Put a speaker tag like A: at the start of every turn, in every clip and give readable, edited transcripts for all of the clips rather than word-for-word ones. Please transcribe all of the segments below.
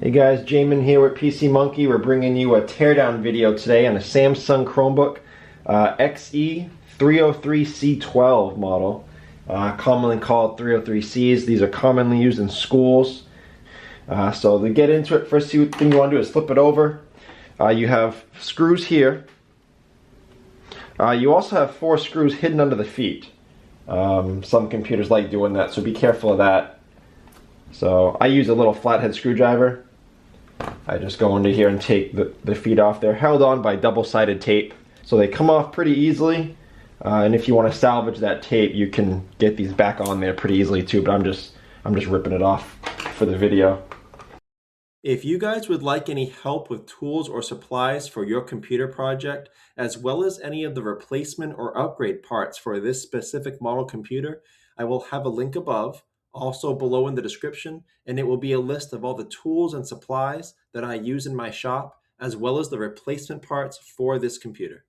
A: Hey guys, Jamin here with PC Monkey. We're bringing you a teardown video today on a Samsung Chromebook XE303C12 model, commonly called 303Cs. These are commonly used in schools. So to get into it, first thing you want to do is flip it over. You have screws here. You also have 4 screws hidden under the feet. Some computers like doing that, so be careful of that. So I use a little flathead screwdriver. I just go into here and take the feet off. They're held on by double-sided tape, so they come off pretty easily. And if you want to salvage that tape, you can get these back on there pretty easily too. But I'm just ripping it off for the video.
B: If you guys would like any help with tools or supplies for your computer project, as well as any of the replacement or upgrade parts for this specific model computer, I will have a link above, also below in the description, and it will be a list of all the tools and supplies that I use in my shop, as well as the replacement parts for this computer.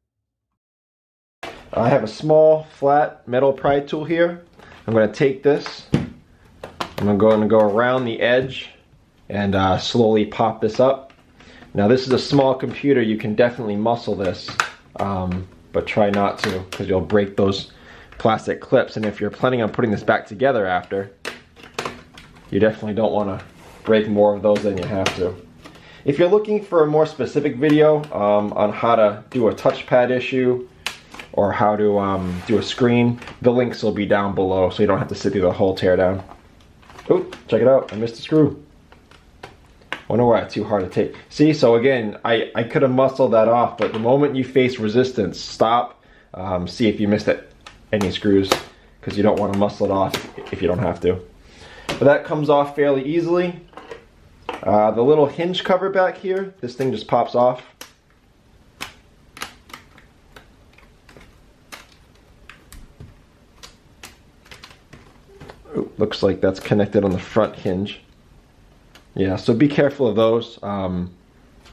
A: I have a small flat metal pry tool here. I'm going to take this, I'm going to go around the edge and slowly pop this up. Now this is a small computer, you can definitely muscle this, but try not to, because you'll break those plastic clips, and if you're planning on putting this back together after, you definitely don't want to break more of those than you have to. If you're looking for a more specific video on how to do a touchpad issue or how to do a screen, the links will be down below, so you don't have to sit through the whole teardown. Oh, check it out, I missed a screw. Wonder why it's too hard to take. See, so again, I could have muscled that off, but the moment you face resistance, stop, see if you missed any screws, because you don't want to muscle it off if you don't have to. But that comes off fairly easily. The little hinge cover back here, this thing just pops off. Ooh, looks like that's connected on the front hinge. Yeah, so be careful of those.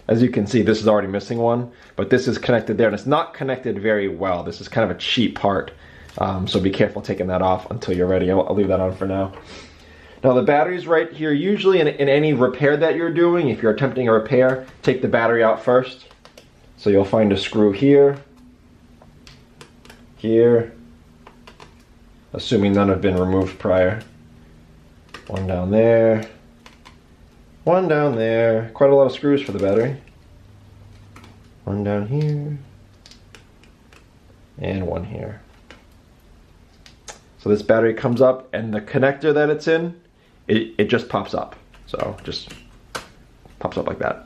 A: As you can see, this is already missing one, but this is connected there, and it's not connected very well. This is kind of a cheap part, so be careful taking that off until you're ready. I'll leave that on for now. Now the battery's right here. Usually in any repair that you're doing, if you're attempting a repair, take the battery out first. So you'll find a screw here, here, assuming none have been removed prior. One down there. One down there. Quite a lot of screws for the battery. One down here. And one here. So this battery comes up, and the connector that it's in, it just pops up. So just pops up like that.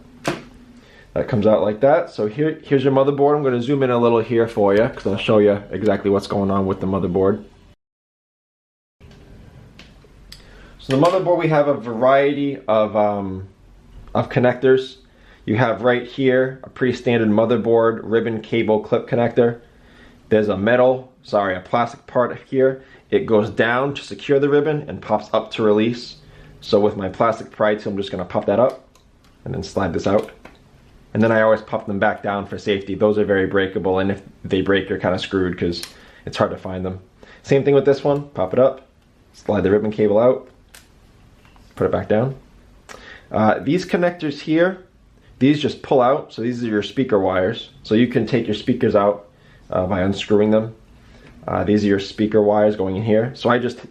A: That comes out like that. So here's your motherboard. I'm going to zoom in a little here for you, because I'll show you exactly what's going on with the motherboard. So the motherboard, we have a variety of connectors. You have right here a pretty standard motherboard ribbon cable clip connector. There's a plastic part here. It goes down to secure the ribbon and pops up to release. So with my plastic pry tool, I'm just going to pop that up and then slide this out. And then I always pop them back down for safety. Those are very breakable, and if they break, you're kind of screwed because it's hard to find them. Same thing with this one. Pop it up, slide the ribbon cable out, put it back down. These connectors here, these just pull out. So these are your speaker wires. So you can take your speakers out by unscrewing them. These are your speaker wires going in here. So I just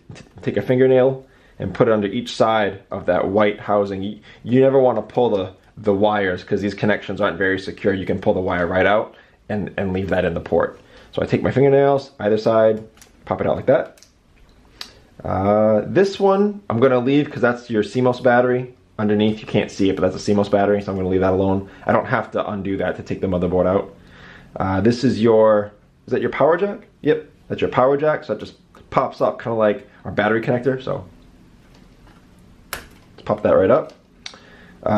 A: take a fingernail and put it under each side of that white housing. You never want to pull the wires, because these connections aren't very secure. You can pull the wire right out and leave that in the port. So I take my fingernails, either side, pop it out like that. This one I'm going to leave because that's your CMOS battery. Underneath, you can't see it, but that's a CMOS battery, so I'm going to leave that alone. I don't have to undo that to take the motherboard out. This is is that your power jack? Yep, that's your power jack, so it just pops up kind of like our battery connector, so let's pop that right up.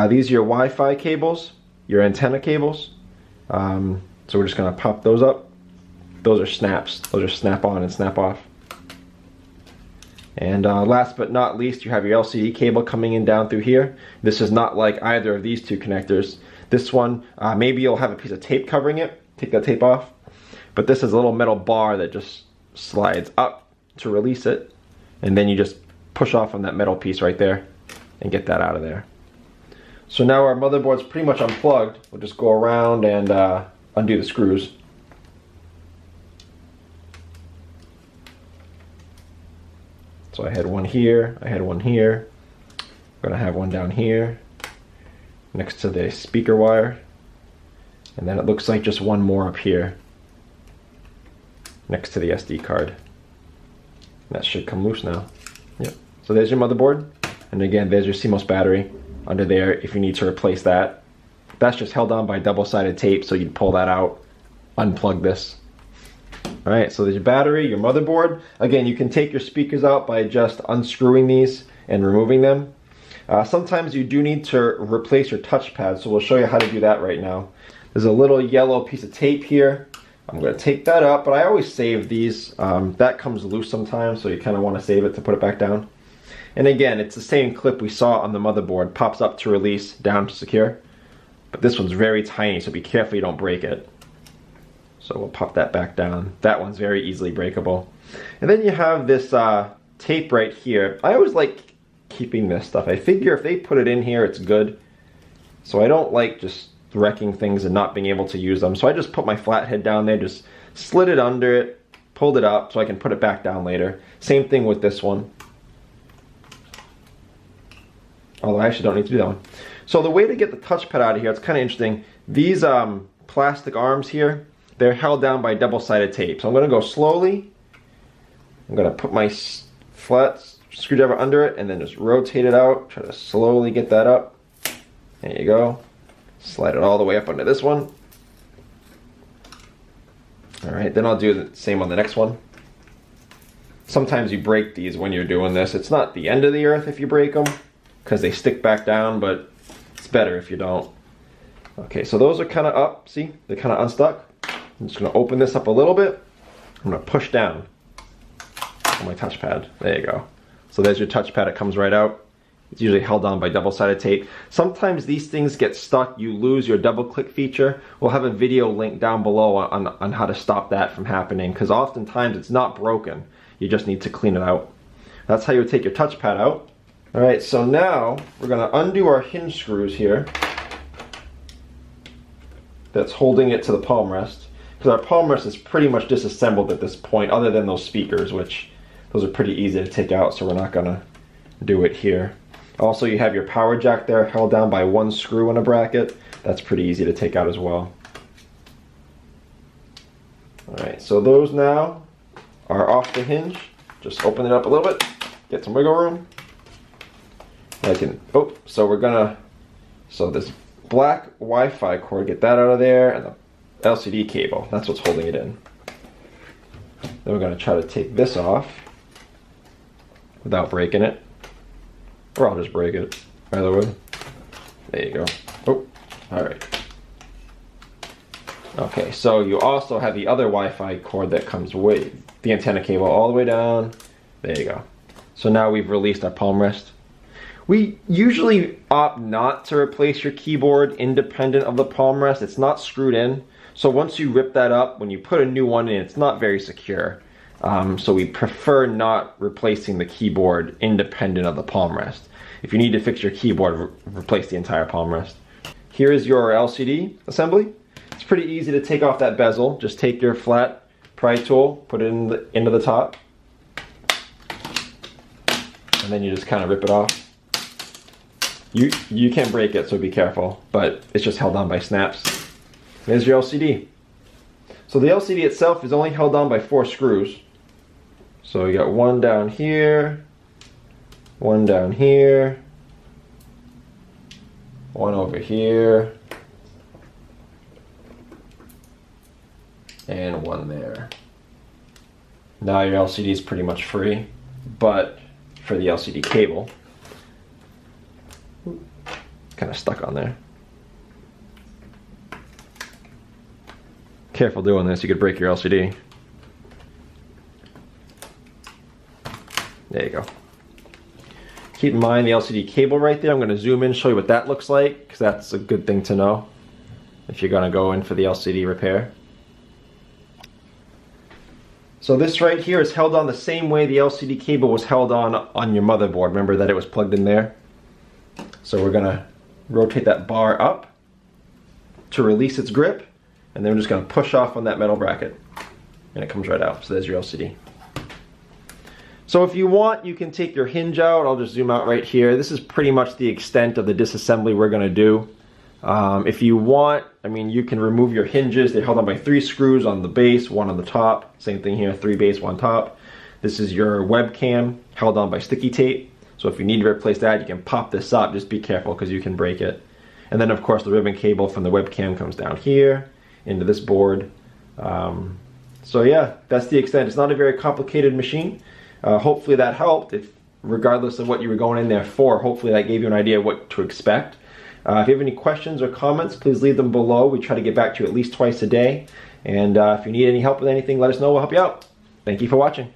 A: These are your Wi-Fi cables, your antenna cables. So we're just going to pop those up. Those are snaps. Those are snap on and snap off. And last but not least, you have your LCD cable coming in down through here. This is not like either of these two connectors. This one, maybe you'll have a piece of tape covering it. Take that tape off. But this is a little metal bar that just slides up to release it. And then you just push off on that metal piece right there and get that out of there. So now our motherboard's pretty much unplugged. We'll just go around and undo the screws. So I had one here, I had one here. I'm gonna have one down here next to the speaker wire. And then it looks like just one more up here next to the SD card. That should come loose now. Yep. So there's your motherboard. And again, there's your CMOS battery under there if you need to replace that. That's just held on by double-sided tape, so you'd pull that out, unplug this. All right, so there's your battery, your motherboard. Again, you can take your speakers out by just unscrewing these and removing them. Sometimes you do need to replace your touchpad, so we'll show you how to do that right now. There's a little yellow piece of tape here. I'm going to take that up, but I always save these. That comes loose sometimes, so you kind of want to save it to put it back down. And again, it's the same clip we saw on the motherboard. Pops up to release, down to secure. But this one's very tiny, so be careful you don't break it. So we'll pop that back down. That one's very easily breakable. And then you have this tape right here. I always like keeping this stuff. I figure if they put it in here, it's good. So I don't like just wrecking things and not being able to use them. So I just put my flathead down there, just slid it under it, pulled it up so I can put it back down later. Same thing with this one. Although I actually don't need to do that one. So the way to get the touchpad out of here, it's kind of interesting. These plastic arms here, they're held down by double-sided tape. So I'm going to go slowly. I'm going to put my flat screwdriver under it and then just rotate it out. Try to slowly get that up. There you go. Slide it all the way up under this one. Alright, then I'll do the same on the next one. Sometimes you break these when you're doing this. It's not the end of the earth if you break them, because they stick back down, but it's better if you don't. Okay, so those are kind of up, see? They're kind of unstuck. I'm just going to open this up a little bit. I'm going to push down on my touchpad. There you go. So there's your touchpad. It comes right out. It's usually held on by double-sided tape. Sometimes these things get stuck. You lose your double-click feature. We'll have a video link down below on how to stop that from happening, because oftentimes it's not broken. You just need to clean it out. That's how you would take your touchpad out. Alright, so now we're going to undo our hinge screws here. That's holding it to the palm rest. Because our palm rest is pretty much disassembled at this point, other than those speakers, which those are pretty easy to take out, so we're not going to do it here. Also, you have your power jack there held down by one screw in a bracket. That's pretty easy to take out as well. Alright, so those now are off the hinge. Just open it up a little bit, get some wiggle room. So this black Wi-Fi cord, get that out of there, and the LCD cable, that's what's holding it in. Then we're going to try to take this off without breaking it. Or I'll just break it, either way. There you go. Oh, alright. Okay, so you also have the other Wi-Fi cord that comes with the antenna cable all the way down. There you go. So now we've released our palm rest. We usually opt not to replace your keyboard independent of the palm rest. It's not screwed in. So once you rip that up, when you put a new one in, it's not very secure. So we prefer not replacing the keyboard independent of the palm rest. If you need to fix your keyboard, replace the entire palm rest. Here is your LCD assembly. It's pretty easy to take off that bezel. Just take your flat pry tool, put it into the top, and then you just kind of rip it off. You can break it, so be careful, but it's just held on by snaps. There's your LCD. So the LCD itself is only held on by 4 screws. So you got one down here, one down here, one over here, and one there. Now your LCD is pretty much free, but for the LCD cable, kind of stuck on there. Careful doing this, you could break your LCD. There you go. Keep in mind the LCD cable right there. I'm going to zoom in, show you what that looks like, because that's a good thing to know if you're going to go in for the LCD repair. So this right here is held on the same way the LCD cable was held on your motherboard. Remember that it was plugged in there? So we're going to rotate that bar up to release its grip, and then we're just going to push off on that metal bracket, and it comes right out. So there's your LCD. So if you want, you can take your hinge out. I'll just zoom out right here. This is pretty much the extent of the disassembly we're going to do. If you want, I mean, you can remove your hinges. They're held on by 3 screws on the base, 1 on the top. Same thing here, 3 base, 1 top. This is your webcam held on by sticky tape. So if you need to replace that, you can pop this up. Just be careful because you can break it. And then of course the ribbon cable from the webcam comes down here into this board. So yeah, that's the extent. It's not a very complicated machine. Hopefully that helped. If regardless of what you were going in there for, hopefully that gave you an idea of what to expect. If you have any questions or comments, please leave them below. We try to get back to you at least twice a day. And if you need any help with anything, let us know. We'll help you out. Thank you for watching.